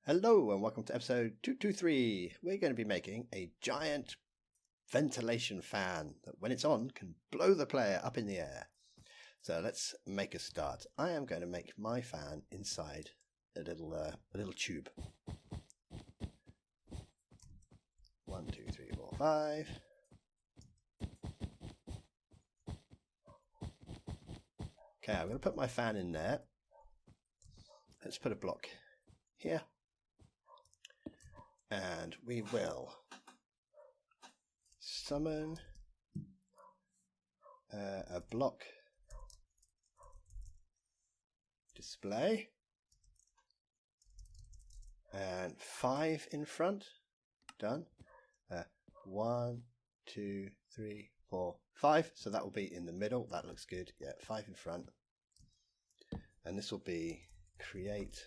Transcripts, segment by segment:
Hello and welcome to episode 223. We're going to be making a giant ventilation fan that when it's on can blow the player up in the air. So let's make a start. I am going to make my fan inside a little tube. 1, 2, 3, 4, 5. Okay, I'm going to put my fan in there. Let's put a block here. And we will summon a block display and 5 in front. Done. 1, 2, 3, 4, 5. So that will be in the middle. That looks good. Yeah, 5 in front. And this will be create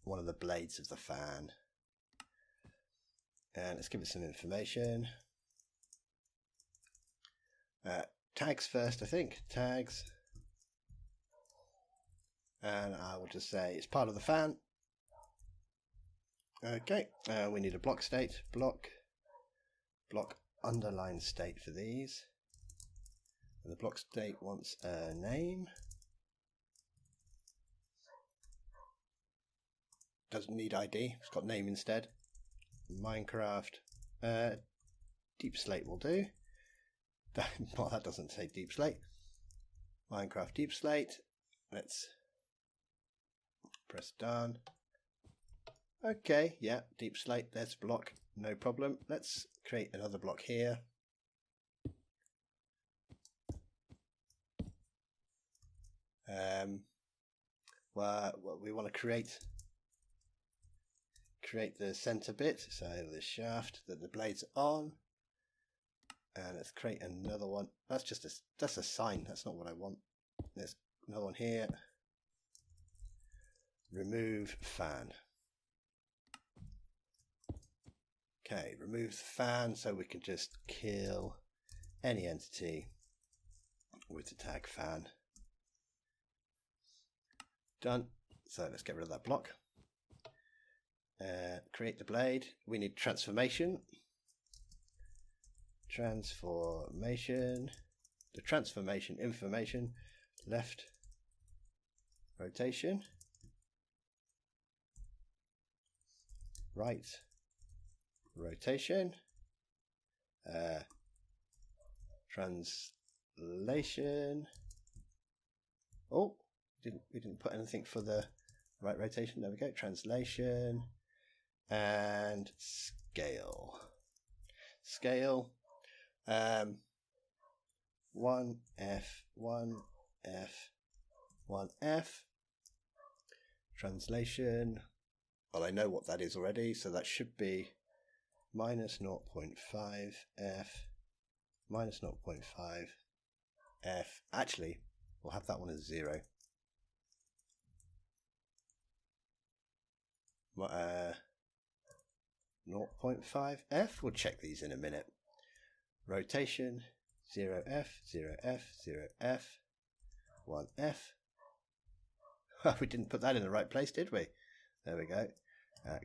one of the blades of the fan. And let's give it some information. Tags first, I think. Tags. And I will just say it's part of the fan. Okay, we need a block state. Block underline state for these. And the block state wants a name. Doesn't need ID, it's got name instead. Minecraft deepslate will do. Well, that doesn't say deepslate. Minecraft deepslate. Let's press done. Okay, yeah, deepslate. There's block, no problem. Let's create another block here. Well, we want to create the center bit, so the shaft that the blade's on, and let's create another one. That's a sign. That's not what I want. There's another one here. Remove fan. Okay, remove the fan so we can just kill any entity with the tag fan. Done. So let's get rid of that block. Create the blade. We need transformation. The transformation information. Left rotation. Right rotation. Translation. Oh, we didn't put anything for the right rotation. There we go. Translation. And scale. 1F, 1F, 1F. Translation. Well, I know what that is already, so that should be minus 0.5 F, minus 0.5 F. Actually, we'll have that one as 0. 0.5 F. We'll check these in a minute. Rotation 0F, 0F, 0F, 1F. We didn't put that in the right place, did we? There we go.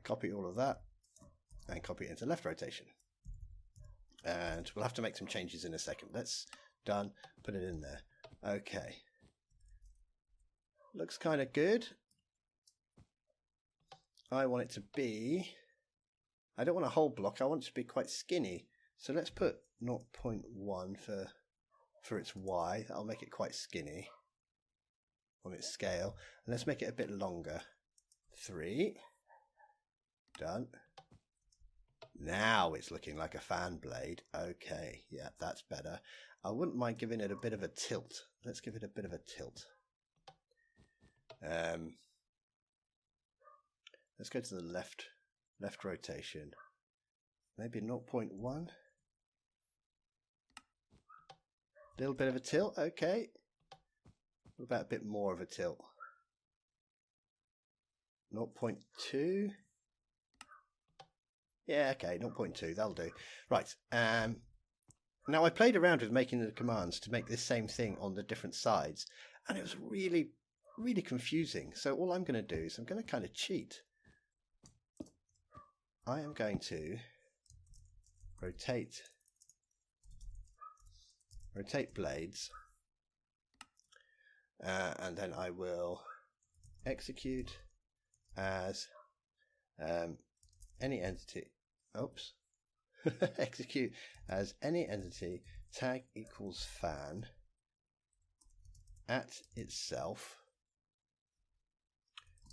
Copy all of that and copy it into left rotation. And we'll have to make some changes in a second. Let's done. Put it in there. Okay. Looks kind of good. I want it to be. I don't want a whole block, I want it to be quite skinny. So let's put 0.1 for its Y. That'll make it quite skinny on its scale. And let's make it a bit longer. 3. Done. Now it's looking like a fan blade. Okay, yeah, that's better. I wouldn't mind giving it a bit of a tilt. Let's give it a bit of a tilt. Let's go to the left rotation. Maybe 0.1. Little bit of a tilt, okay. What about a bit more of a tilt? 0.2. Yeah, okay, 0.2, that'll do. Right, now I played around with making the commands to make this same thing on the different sides, and it was really confusing. So all I'm going to do is I'm going to kind of cheat. I am going to rotate blades, and then I will execute as any entity. Oops. Execute as any entity tag equals fan at itself.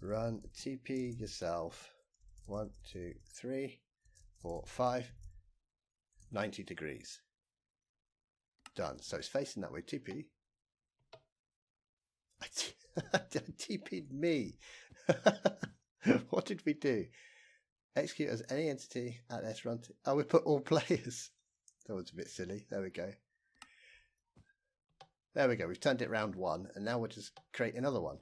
Run TP yourself 1, 2, 3, 4, 5, 90 degrees. Done. So it's facing that way. TP. I TP'd me. What did we do? Execute as any entity at S run. Oh, we put all players. That was a bit silly. There we go. There we go. We've turned it round one, and now we'll just create another one.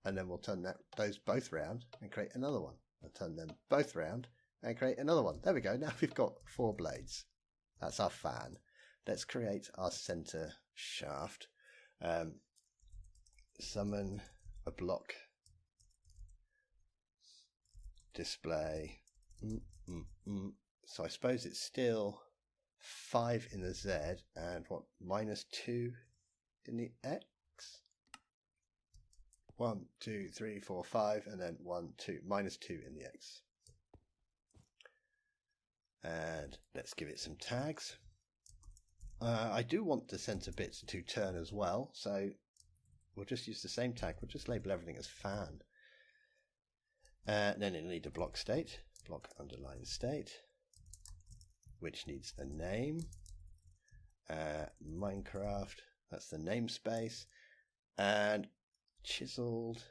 And then we'll turn those both round and create another one. I'll turn them both round and create another one. There we go. Now we've got 4 blades. That's our fan. Let's create our center shaft. Summon a block. Display. So I suppose it's still 5 in the Z and what, -2 in the X? 1, 2, 3, 4, 5, and then 1, 2, -2 in the X. And let's give it some tags. I do want the center bits to turn as well, so we'll just use the same tag. We'll just label everything as fan. Then it'll need a block state, block underline state, which needs a name. Minecraft, that's the namespace, and chiseled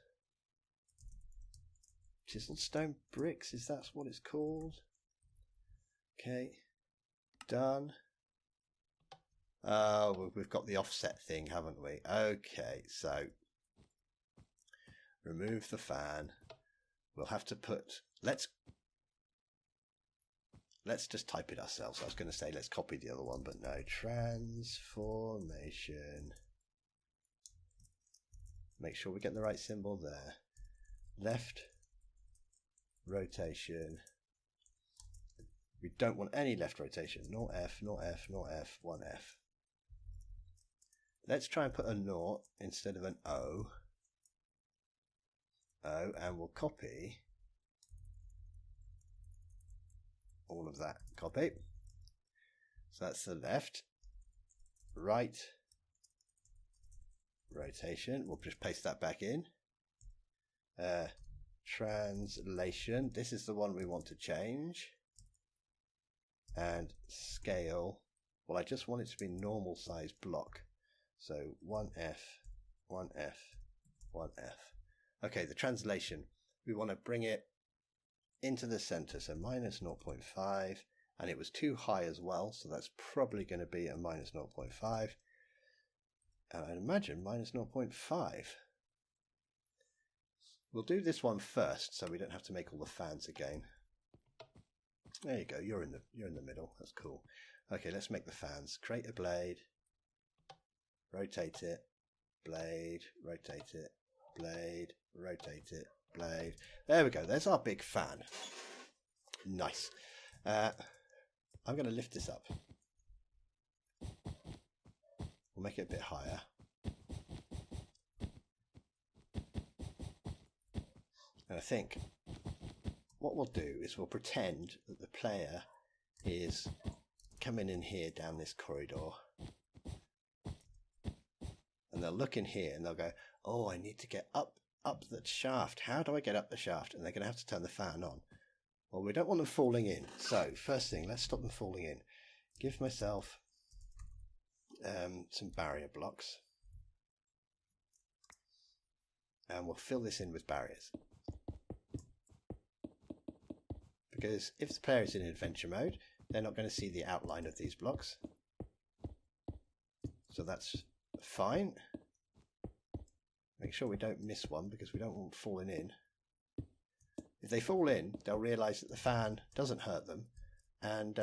stone bricks, is that what it's called? Okay, done. We've got the offset thing, haven't we? Okay, so remove the fan. We'll have to put, let's just type it ourselves. I was going to say let's copy the other one, but no. Transformation. Make sure we get the right symbol there. Left rotation. We don't want any left rotation. Nor F, nor F, nor F, 1F. Let's try and put a naught instead of an O. And we'll copy all of that. Copy. So that's the left. Right rotation. We'll just paste that back in. Translation. This is the one we want to change. And scale. Well, I just want it to be normal size block. So 1F, 1F, 1F. Okay, the translation. We want to bring it into the center. So -0.5. And it was too high as well. So that's probably going to be a -0.5. And I'd imagine -0.5. We'll do this one first, so we don't have to make all the fans again. There you go. You're in the middle. That's cool. Okay, let's make the fans. Create a blade. Rotate it. Blade. Rotate it. Blade. Rotate it. Blade. There we go. There's our big fan. Nice. I'm going to lift this up. We'll make it a bit higher. And I think what we'll do is we'll pretend that the player is coming in here down this corridor. And they'll look in here and they'll go, oh, I need to get up the shaft. How do I get up the shaft? And they're going to have to turn the fan on. Well, we don't want them falling in. So first thing, let's stop them falling in. Give myself some barrier blocks. And we'll fill this in with barriers. Because if the player is in adventure mode, they're not going to see the outline of these blocks. So that's fine. Make sure we don't miss one because we don't want falling in. If they fall in, they'll realise that the fan doesn't hurt them and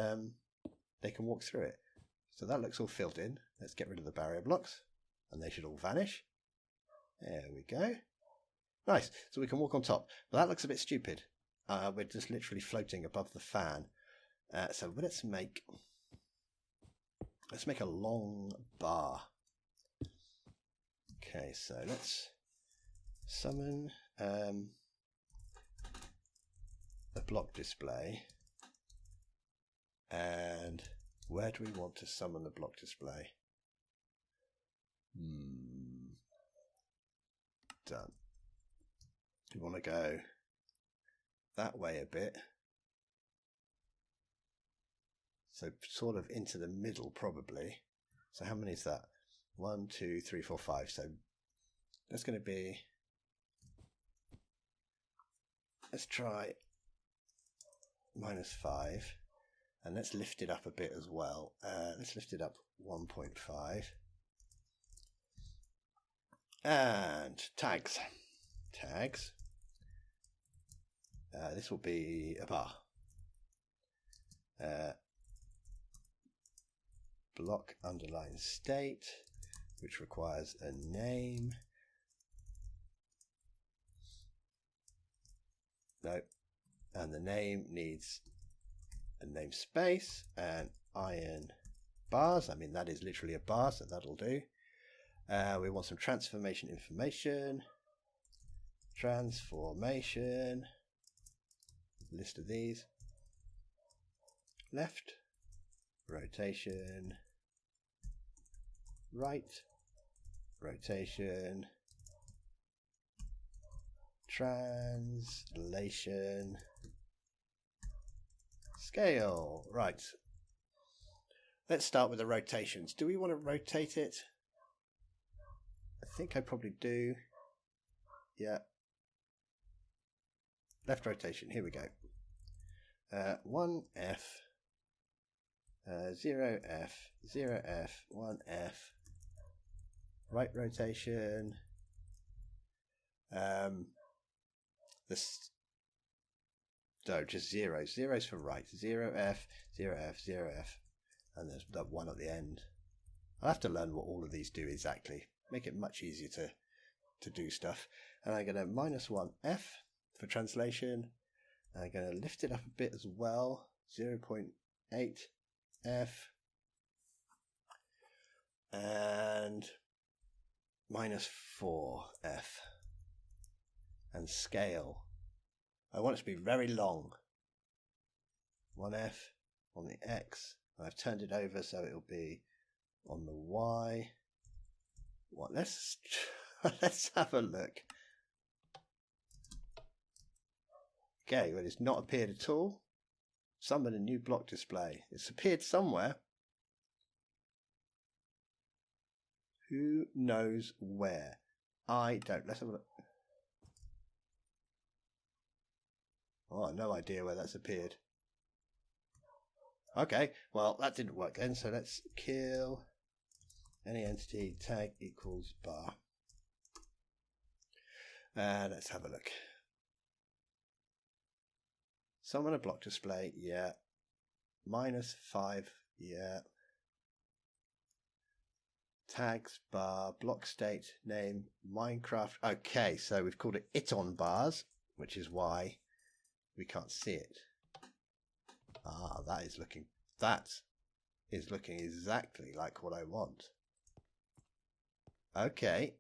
they can walk through it. So that looks all filled in. Let's get rid of the barrier blocks and they should all vanish. There we go. Nice. So we can walk on top. But that looks a bit stupid. we're just literally floating above the fan. So let's make a long bar. Okay, so let's summon a block display. And where do we want to summon the block display? Done. We want to go that way a bit. So sort of into the middle probably. So how many is that? 1, 2, 3, 4, 5. So that's going to be, let's try -5. And let's lift it up a bit as well. Let's lift it up 1.5. And tags. This will be a bar. Block underline state, which requires a name. No, and the name needs a namespace and iron bars. I mean, that is literally a bar, so that'll do. We want some transformation information. Transformation. List of these. Left. Rotation. Right. Rotation. Translation. Scale. Right. Let's start with the rotations. Do we want to rotate it? I think I probably do. Yeah. Left rotation. Here we go. 1F. 0F. 0F. 1F. Right rotation. No, just zeros. Zeros for right. 0F, 0F, 0F. And there's that one at the end. I'll have to learn what all of these do exactly. Make it much easier to do stuff. And I'm going to -1F for translation. And I'm going to lift it up a bit as well. 0.8F. And -4F. And scale. I want it to be very long. 1F on the X. I've turned it over so it'll be on the Y. What? Let's have a look. Okay, well, it's not appeared at all. Summon a new block display. It's appeared somewhere. Who knows where? I don't. Let's have a look. Oh, no idea where that's appeared. Okay, well, that didn't work then, so let's kill any entity tag equals bar. Let's have a look. Summon a block display, yeah. -5, yeah. Tags bar, block state, name, Minecraft. Okay, so we've called it on bars, which is why we can't see it. Ah, that is looking exactly like what I want. Okay.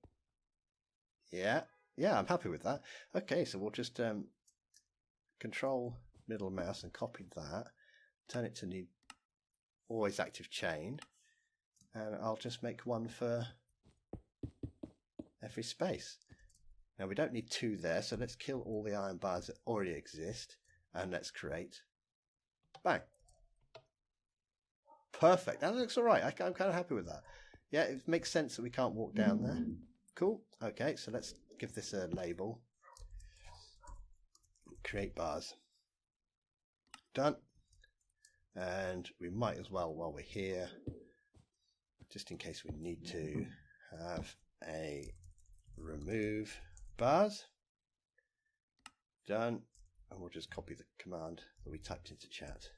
Yeah, I'm happy with that. Okay, so we'll just control middle mouse and copy that. Turn it to new always active chain. And I'll just make one for every space. Now we don't need 2 there, so let's kill all the iron bars that already exist. And let's create. Bang. Perfect. That looks all right. I'm kind of happy with that. Yeah, it makes sense that we can't walk down there. Cool. Okay, so let's give this a label. Create bars. Done. And we might as well, while we're here, just in case we need to, have a remove bars. Done. And we'll just copy the command that we typed into chat.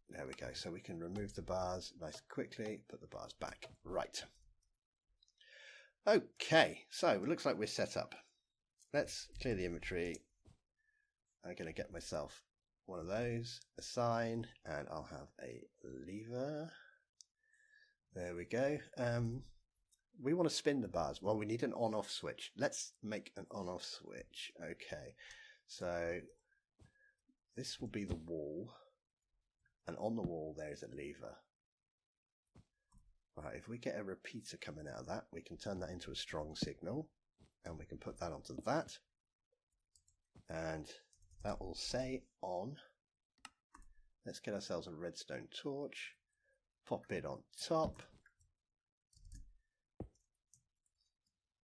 There we go. So we can remove the bars nice and quickly, put the bars back. Right. Okay, so it looks like we're set up. let's clear the inventory. I'm going to get myself one of those, assign, and I'll have a lever. There we go. We want to spin the bars. Well, we need an on-off switch. Let's make an on-off switch. Okay, so this will be the wall, and on the wall there is a lever. Right, if we get a repeater coming out of that, we can turn that into a strong signal, and we can put that onto that, and that will say on. Let's get ourselves a redstone torch, pop it on top,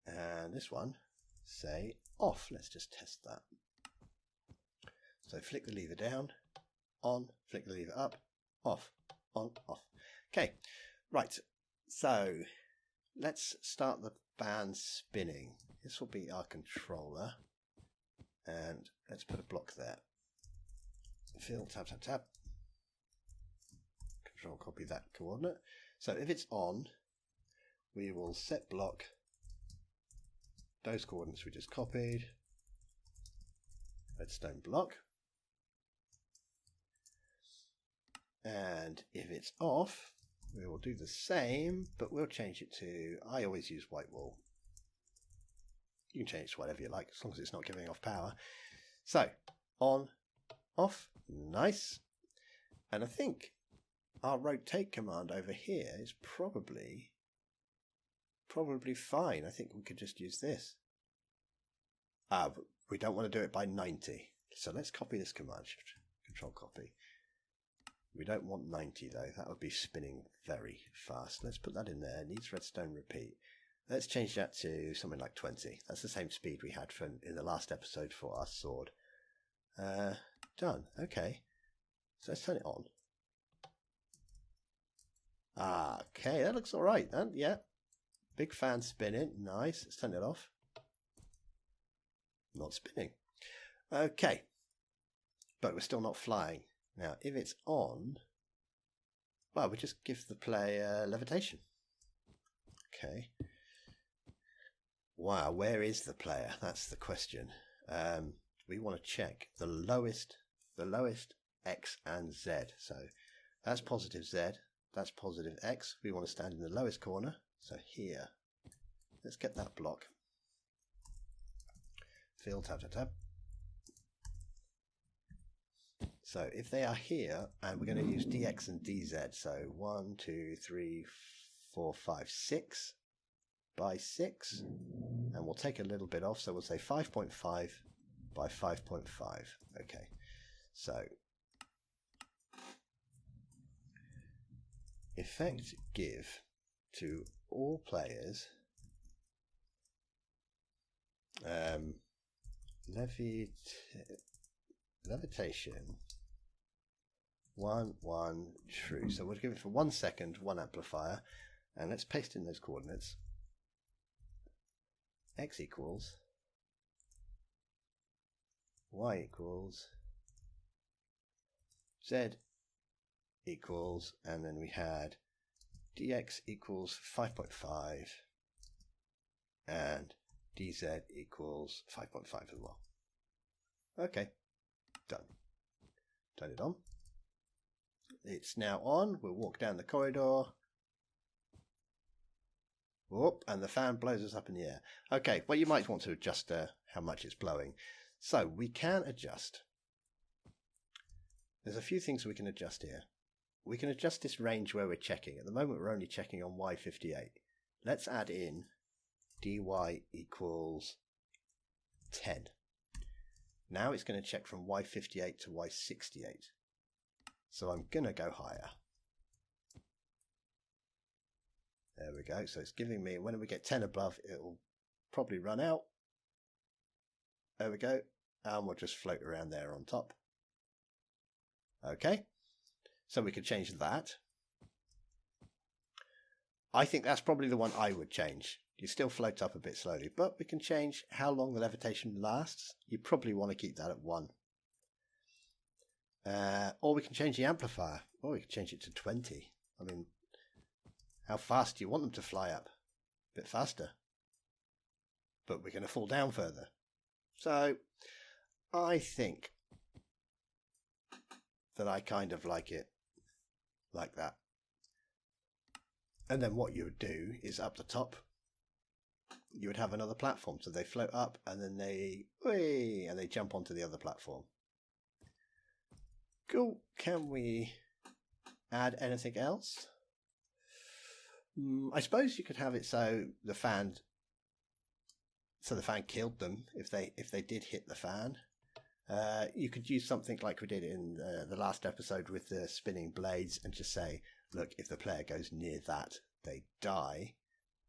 and this one say off. Let's just test that. So flick the lever down, on, flick the lever up, off, on, off. Okay, right, so let's start the fan spinning. This will be our controller, and let's put a block there. Fill, tab, tab, tab. Control copy that coordinate. So if it's on, we will set block those coordinates we just copied, redstone block. And if it's off, we will do the same, but we'll change it to, I always use white wall. You can change it to whatever you like, as long as it's not giving off power. So, on, off, nice. And I think our rotate command over here is probably fine. I think we could just use this. But we don't want to do it by 90. So let's copy this command, shift, control copy. We don't want 90 though, that would be spinning very fast. Let's put that in there, needs redstone repeat. Let's change that to something like 20. That's the same speed we had in the last episode for our sword. Done, okay. So let's turn it on. Okay, that looks alright then, yeah. Big fan spinning, nice. Let's turn it off. Not spinning. Okay, but we're still not flying. Now, if it's on, well, we just give the player levitation. Okay. Wow, where is the player? That's the question. We want to check the lowest X and Z. So that's positive Z, that's positive X. We want to stand in the lowest corner. So here, let's get that block. Fill, tab, tab, tab. So if they are here, and we're going to use dx and dz, so 1, 2, 3, 4, 5, 6 by 6, and we'll take a little bit off, so we'll say 5.5 by 5.5. Okay, so effect give to all players levitation 1, 1, true. So we'll give it for 1 second, 1 amplifier, and let's paste in those coordinates. X equals, Y equals, Z equals, and then we had dx equals 5.5 and dz equals 5.5 as well. Okay, done. Turn it on. It's now on. We'll walk down the corridor. Whoop, and the fan blows us up in the air. Okay, well, you might want to adjust how much it's blowing. So we can adjust. There's a few things we can adjust here. We can adjust this range where we're checking. At the moment, we're only checking on Y58. Let's add in dy equals 10. Now it's going to check from Y58 to Y68. So I'm going to go higher. There we go. So it's giving me, when we get 10 above, it will probably run out. There we go. And we'll just float around there on top. Okay. So we could change that. I think that's probably the one I would change. You still float up a bit slowly, but we can change how long the levitation lasts. You probably want to keep that at 1. Or we can change the amplifier. Or we can change it to 20. I mean, how fast do you want them to fly up? A bit faster. But we're going to fall down further. So I think that I kind of like it like that. And then what you would do is up the top, you would have another platform. So they float up and then they jump onto the other platform. Cool. Can we add anything else? I suppose you could have it so the fan killed them if they did hit the fan. You could use something like we did in the last episode with the spinning blades and just say, look, if the player goes near that, they die.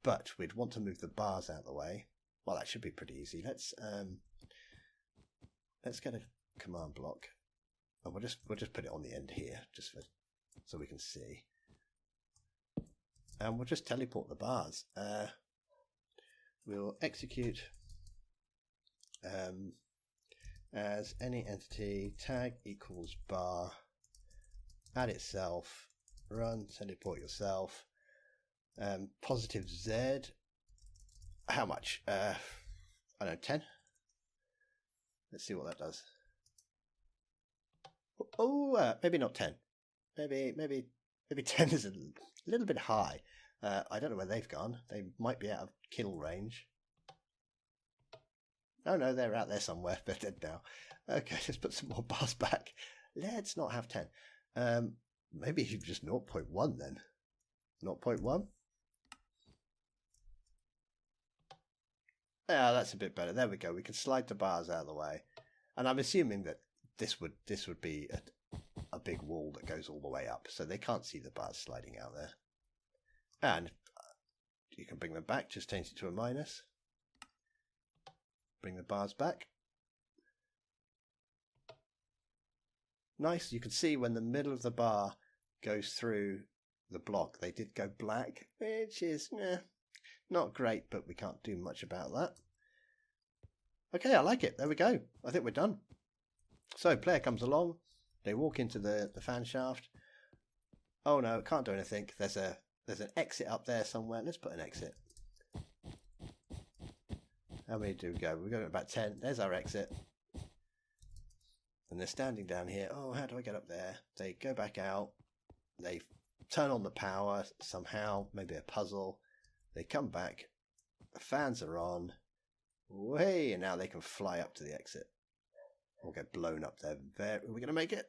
But we'd want to move the bars out of the way. Well, that should be pretty easy. Let's get a command block, and we'll just put it on the end here, so we can see. And we'll just teleport the bars. We'll execute as any entity tag equals bar, add itself, run, teleport yourself. Positive Z. How much? I don't know, 10. Let's see what that does. Oh, maybe not 10. Maybe 10 is a little bit high. I don't know where they've gone. They might be out of kill range. Oh no, they're out there somewhere. They're dead now. Okay, let's put some more bars back. Let's not have 10. Maybe just 0.1 then. 0.1. Yeah, that's a bit better. There we go. We can slide the bars out of the way. And I'm assuming that this would be a big wall that goes all the way up, so they can't see the bars sliding out there. And you can bring them back. Just change it to a minus. Bring the bars back. Nice. You can see when the middle of the bar goes through the block, they did go black, which is not great, but we can't do much about that. Okay, I like it. There we go. I think we're done. So player comes along, they walk into the fan shaft. Oh no, can't do anything. There's an exit up there somewhere. Let's put an exit. How many do we go? We're going at about 10. There's our exit. And they're standing down here. Oh, how do I get up there? They go back out. They turn on the power somehow, maybe a puzzle. They come back. The fans are on. Way, and now they can fly up to the exit. Or get blown up there. Are we going to make it?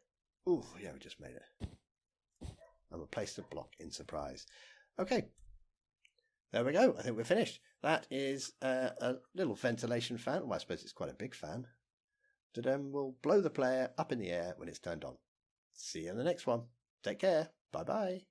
Ooh, yeah, we just made it. And we'll place the block in surprise. Okay. There we go. I think we're finished. That is a little ventilation fan. Well, I suppose it's quite a big fan. That will blow the player up in the air when it's turned on. See you in the next one. Take care. Bye-bye.